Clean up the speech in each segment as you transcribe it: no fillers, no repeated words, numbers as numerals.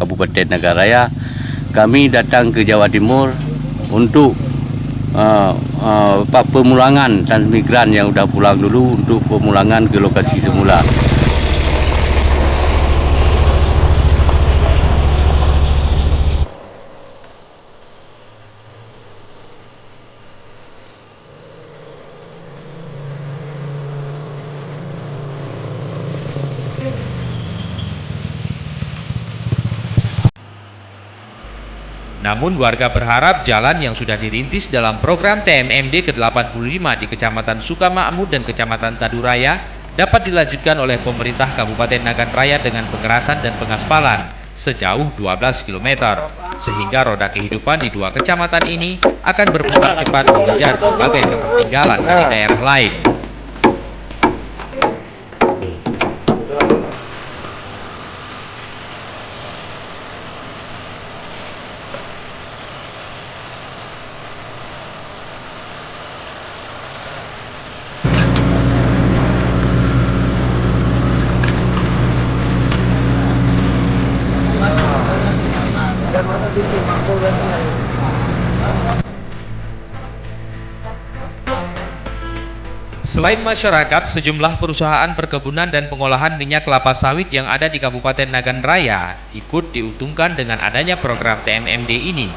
Kabupaten Nagan Raya, kami datang ke Jawa Timur untuk pemulangan transmigran yang sudah pulang dulu untuk pemulangan ke lokasi semula. Namun warga berharap jalan yang sudah dirintis dalam program TMMD ke-85 di Kecamatan Sukamakmur dan Kecamatan Taduraya dapat dilanjutkan oleh pemerintah Kabupaten Nagan Raya dengan pengerasan dan pengaspalan sejauh 12 km, sehingga roda kehidupan di dua kecamatan ini akan berputar cepat mengejar berbagai ketertinggalan dari daerah lain. Selain masyarakat, sejumlah perusahaan perkebunan dan pengolahan minyak kelapa sawit yang ada di Kabupaten Nagan Raya ikut diuntungkan dengan adanya program TMMD ini.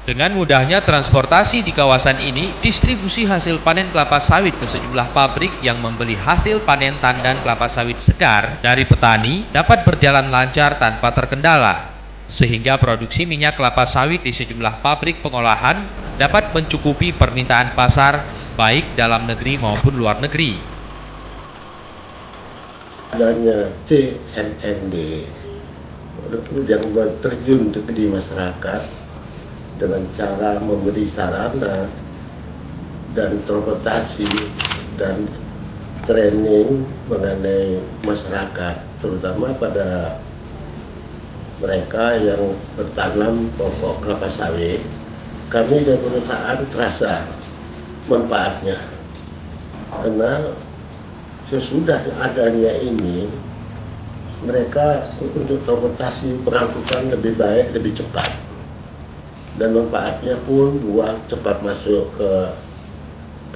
Dengan mudahnya transportasi di kawasan ini, distribusi hasil panen kelapa sawit ke sejumlah pabrik yang membeli hasil panen tandan kelapa sawit segar dari petani dapat berjalan lancar tanpa terkendala, sehingga produksi minyak kelapa sawit di sejumlah pabrik pengolahan dapat mencukupi permintaan pasar baik dalam negeri maupun luar negeri. Adanya TMMD yang terjun di masyarakat dengan cara memberi sarana dan transportasi dan training mengenai masyarakat, terutama pada mereka yang bertanam pokok kelapa sawit. Kami dari perusahaan terasa manfaatnya, karena sesudah adanya ini mereka untuk transportasi pengangkutan lebih baik, lebih cepat, dan manfaatnya pun buat cepat masuk ke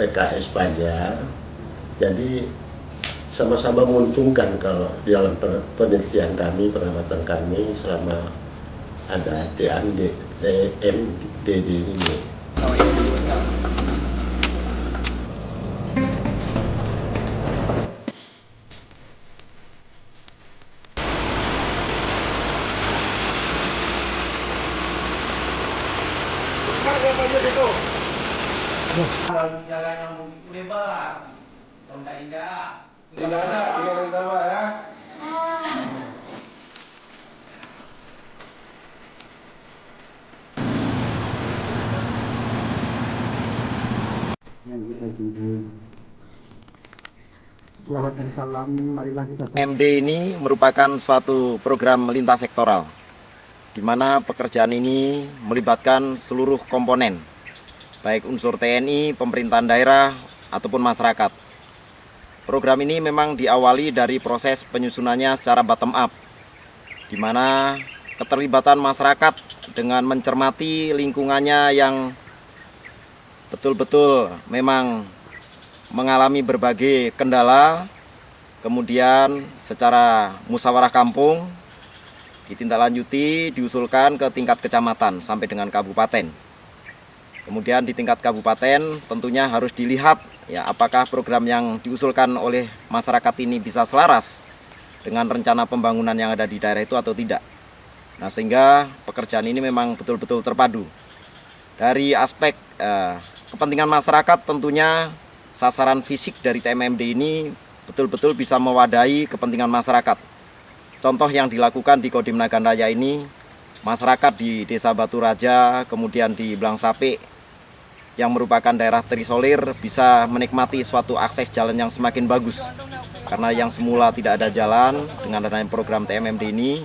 PKS Pajar. Jadi sama-sama menguntungkan kalau di dalam penelitian kami, pengamatan kami selama ada TMMD ini. Jalan yang lebar, indah. Tidak ada sabar ya. Selamat dan salam, marilah kita MD ini merupakan suatu program lintas sektoral, di mana pekerjaan ini melibatkan seluruh komponen, baik unsur TNI, pemerintahan daerah, ataupun masyarakat. Program ini memang diawali dari proses penyusunannya secara bottom up, di mana keterlibatan masyarakat dengan mencermati lingkungannya yang betul-betul memang mengalami berbagai kendala, kemudian secara musyawarah kampung ditindaklanjuti, diusulkan ke tingkat kecamatan sampai dengan kabupaten. Kemudian di tingkat kabupaten tentunya harus dilihat ya apakah program yang diusulkan oleh masyarakat ini bisa selaras dengan rencana pembangunan yang ada di daerah itu atau tidak. Nah, sehingga pekerjaan ini memang betul-betul terpadu. Dari aspek kepentingan masyarakat, tentunya sasaran fisik dari TMMD ini betul-betul bisa mewadahi kepentingan masyarakat. Contoh yang dilakukan di Kodim Nagan Raya ini, masyarakat di Desa Batu Raja, kemudian di Blangsape, yang merupakan daerah terisolir, bisa menikmati suatu akses jalan yang semakin bagus. Karena yang semula tidak ada jalan, dengan adanya program TMMD ini,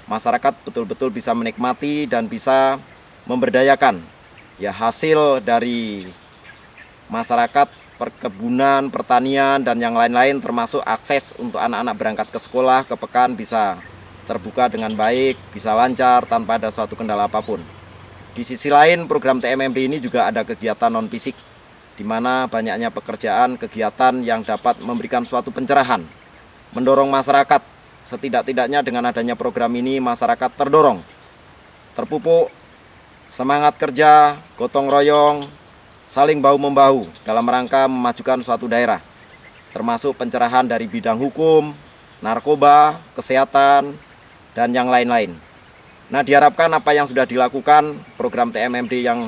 masyarakat betul-betul bisa menikmati dan bisa memberdayakan ya hasil dari masyarakat perkebunan, pertanian, dan yang lain-lain, termasuk akses untuk anak-anak berangkat ke sekolah, ke pekan bisa terbuka dengan baik, bisa lancar tanpa ada suatu kendala apapun. Di sisi lain, program TMMD ini juga ada kegiatan non-fisik, di mana banyaknya pekerjaan, kegiatan yang dapat memberikan suatu pencerahan, mendorong masyarakat. Setidak-tidaknya dengan adanya program ini, masyarakat terdorong, terpupuk, semangat kerja, gotong royong, saling bahu-membahu dalam rangka memajukan suatu daerah, termasuk pencerahan dari bidang hukum, narkoba, kesehatan, dan yang lain-lain. Nah, diharapkan apa yang sudah dilakukan program TMMD yang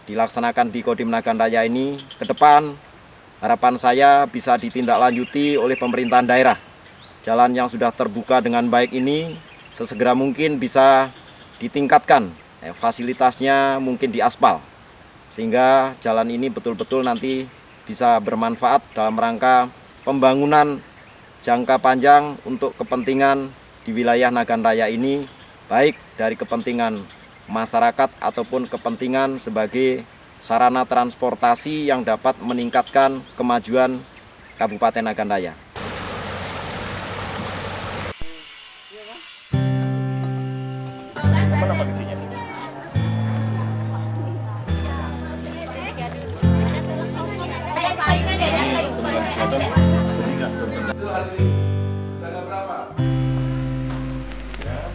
dilaksanakan di Kodim Nagan Raya ini ke depan, harapan saya bisa ditindaklanjuti oleh pemerintahan daerah. Jalan yang sudah terbuka dengan baik ini sesegera mungkin bisa ditingkatkan, fasilitasnya mungkin diaspal, sehingga jalan ini betul-betul nanti bisa bermanfaat dalam rangka pembangunan jangka panjang untuk kepentingan di wilayah Nagan Raya ini, baik dari kepentingan masyarakat ataupun kepentingan sebagai sarana transportasi yang dapat meningkatkan kemajuan Kabupaten Nagan Raya.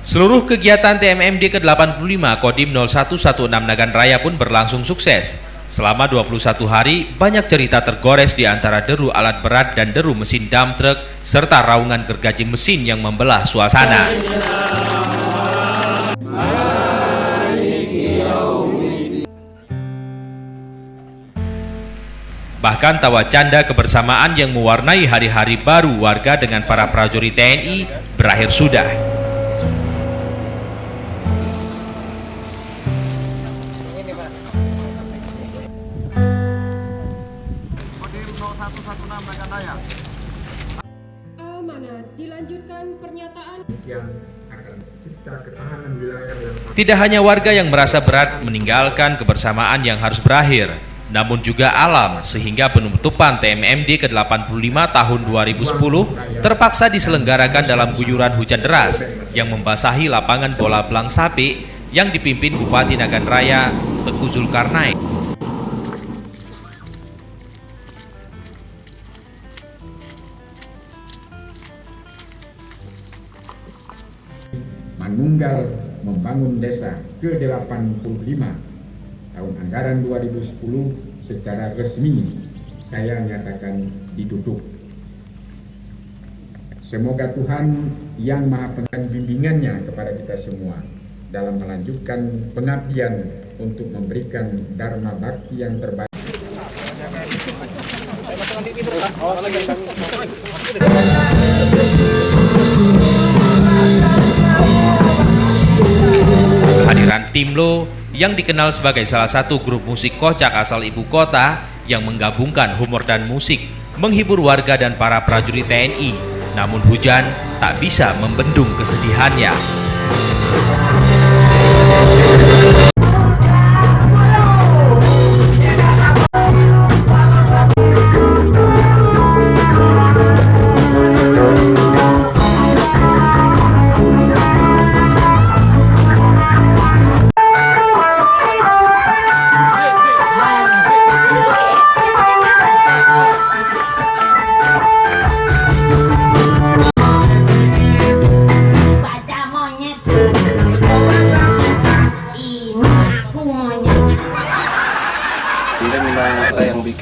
Seluruh kegiatan TMMD ke-85 Kodim 0116 Nagan Raya pun berlangsung sukses. Selama 21 hari, banyak cerita tergores di antara deru alat berat dan deru mesin dump truck, serta raungan gergaji mesin yang membelah suasana. Bahkan tawa canda kebersamaan yang mewarnai hari-hari baru warga dengan para prajurit TNI berakhir sudah. Dilanjutkan pernyataan yang akan cipta ketahanan wilayah yang Tidak hanya warga yang merasa berat meninggalkan kebersamaan yang harus berakhir, namun juga alam, sehingga penutupan TMMD ke-85 tahun 2010 terpaksa diselenggarakan dalam guyuran hujan deras yang membasahi lapangan bola belang sapi yang dipimpin Bupati Nagan Raya Tengku Zulkarnain. Manunggal membangun desa ke-85 tahun anggaran 2010 secara resmi saya nyatakan ditutup. Semoga Tuhan yang Maha Pengasih bimbingannya kepada kita semua dalam melanjutkan pengabdian untuk memberikan dharma bakti yang terbaik. Kehadiran Timlo yang dikenal sebagai salah satu grup musik kocak asal ibu kota yang menggabungkan humor dan musik menghibur warga dan para prajurit TNI. Namun hujan tak bisa membendung kesedihannya.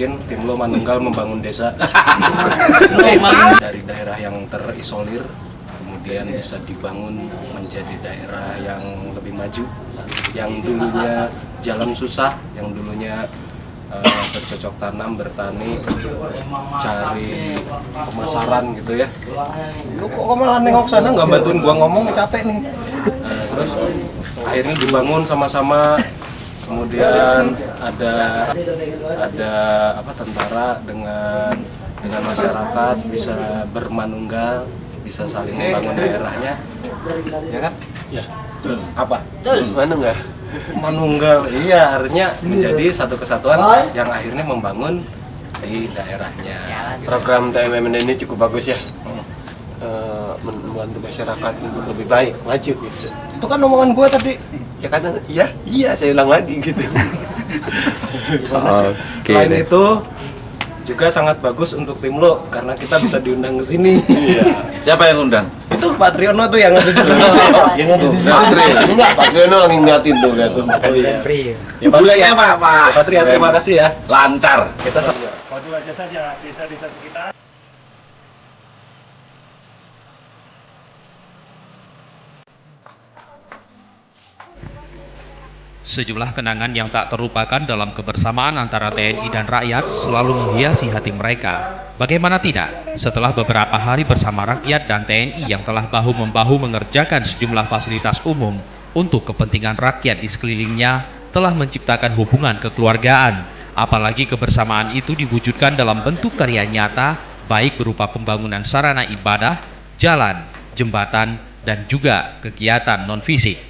Timlo Manunggal membangun desa dari daerah yang terisolir kemudian bisa dibangun menjadi daerah yang lebih maju, yang dulunya jalan susah, yang dulunya bercocok tanam, bertani, cari pemasaran gitu ya. Lu kok malah nengok sana nggak bantuin gua ngomong, capek nih. Terus akhirnya dibangun sama-sama. Kemudian ada tentara dengan masyarakat bisa bermanunggal, bisa saling membangun daerahnya, ya kan? Ya. Apa? Manunggal. Iya, artinya menjadi satu kesatuan yang akhirnya membangun di daerahnya. Program TMMD ini cukup bagus ya, membantu masyarakat untuk lebih baik, maju gitu. Itu kan omongan gue tadi, ya kan? Iya, saya ulang lagi gitu. Selain itu juga sangat bagus untuk tim lo karena kita bisa diundang ke sini. Siapa yang undang? Itu Pak Triono tuh yang ada di sini. Yang ada di sini. Enggak, Pak Triono yang ngeliatin tuh lihat tuh. Ya bolehnya Pak Trio, terima kasih ya. lancar. Kita Waduh aja saja desa-desa sekitar. Sejumlah kenangan yang tak terlupakan dalam kebersamaan antara TNI dan rakyat selalu menghiasi hati mereka. Bagaimana tidak, setelah beberapa hari bersama rakyat dan TNI yang telah bahu-membahu mengerjakan sejumlah fasilitas umum untuk kepentingan rakyat di sekelilingnya, telah menciptakan hubungan kekeluargaan. Apalagi kebersamaan itu diwujudkan dalam bentuk karya nyata, baik berupa pembangunan sarana ibadah, jalan, jembatan, dan juga kegiatan non-fisik.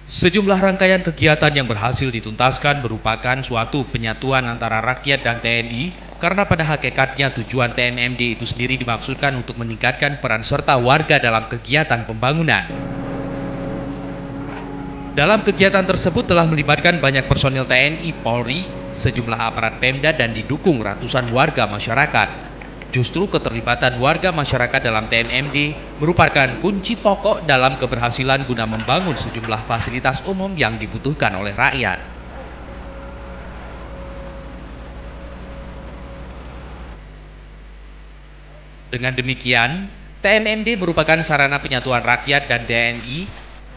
Sejumlah rangkaian kegiatan yang berhasil dituntaskan merupakan suatu penyatuan antara rakyat dan TNI, karena pada hakikatnya tujuan TNMD itu sendiri dimaksudkan untuk meningkatkan peran serta warga dalam kegiatan pembangunan. Dalam kegiatan tersebut telah melibatkan banyak personil TNI, Polri, sejumlah aparat Pemda dan didukung ratusan warga masyarakat. Justru keterlibatan warga masyarakat dalam TNMD merupakan kunci pokok dalam keberhasilan guna membangun sejumlah fasilitas umum yang dibutuhkan oleh rakyat. Dengan demikian, TNMD merupakan sarana penyatuan rakyat dan TNI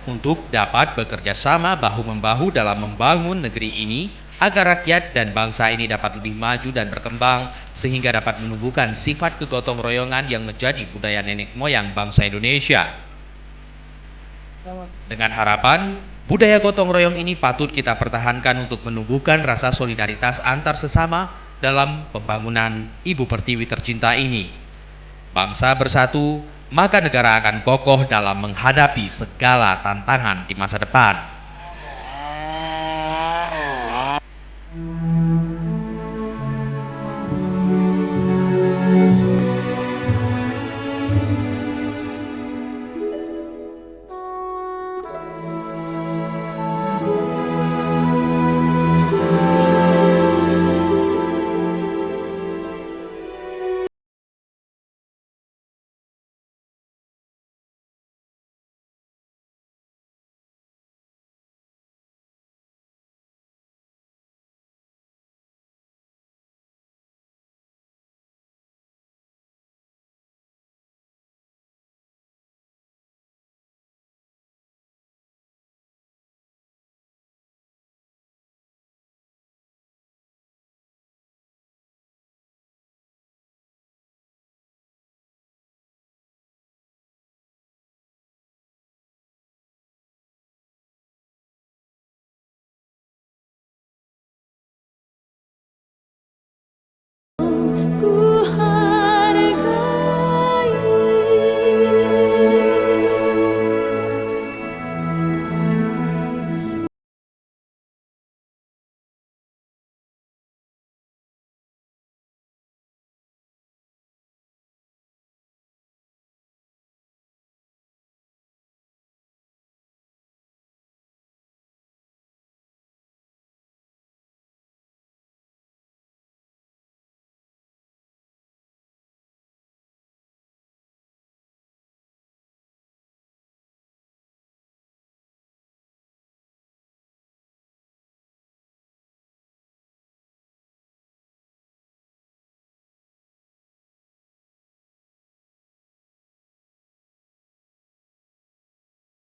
untuk dapat bekerja sama bahu-membahu dalam membangun negeri ini, agar rakyat dan bangsa ini dapat lebih maju dan berkembang, sehingga dapat menumbuhkan sifat kegotong royongan yang menjadi budaya nenek moyang bangsa Indonesia. Dengan harapan, budaya gotong royong ini patut kita pertahankan untuk menumbuhkan rasa solidaritas antar sesama dalam pembangunan Ibu Pertiwi tercinta ini. Bangsa bersatu, maka negara akan kokoh dalam menghadapi segala tantangan di masa depan.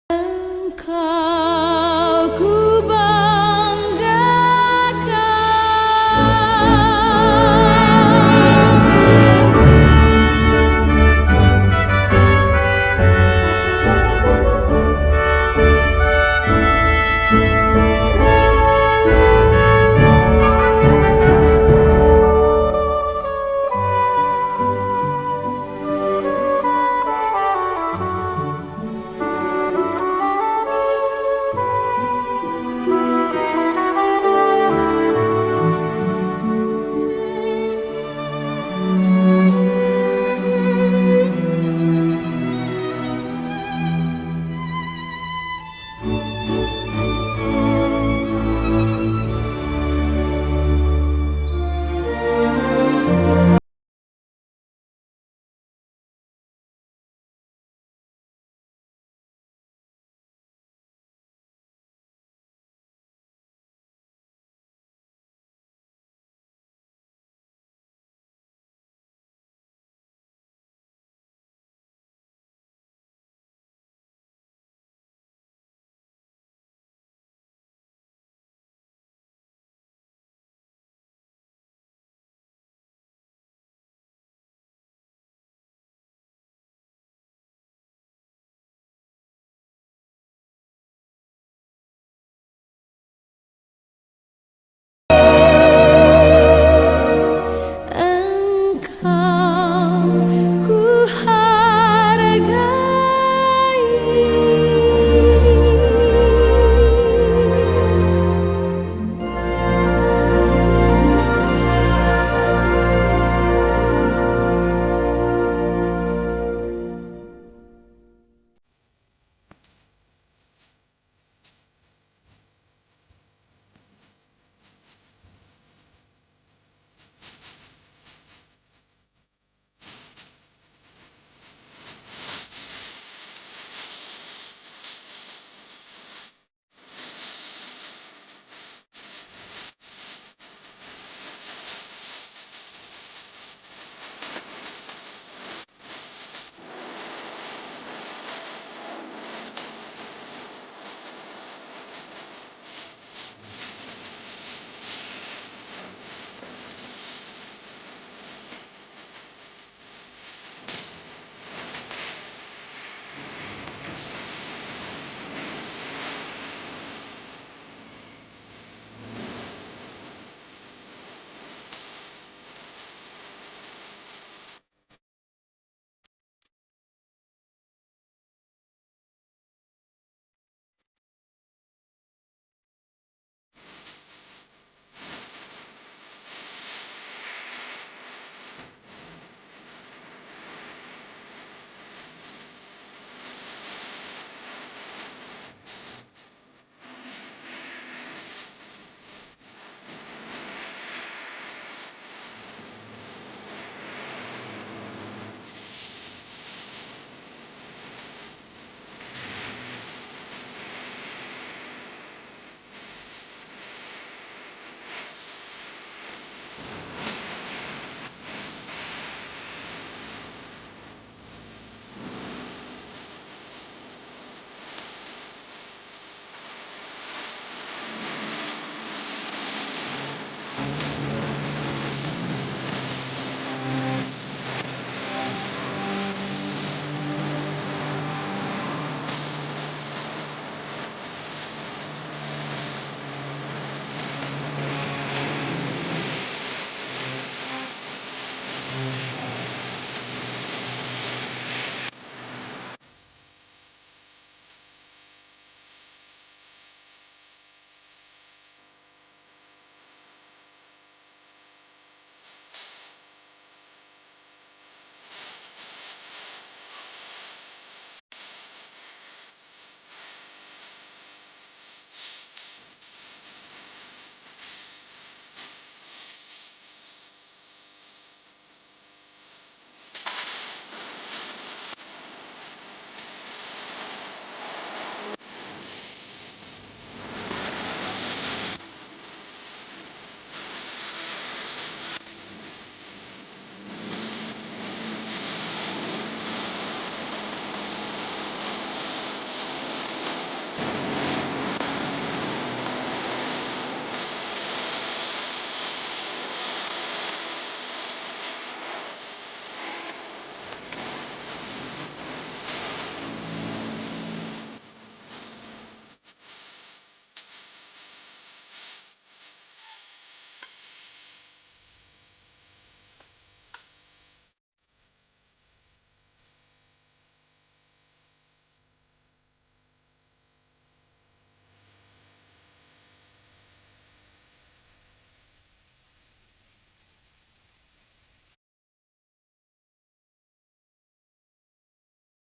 Engkau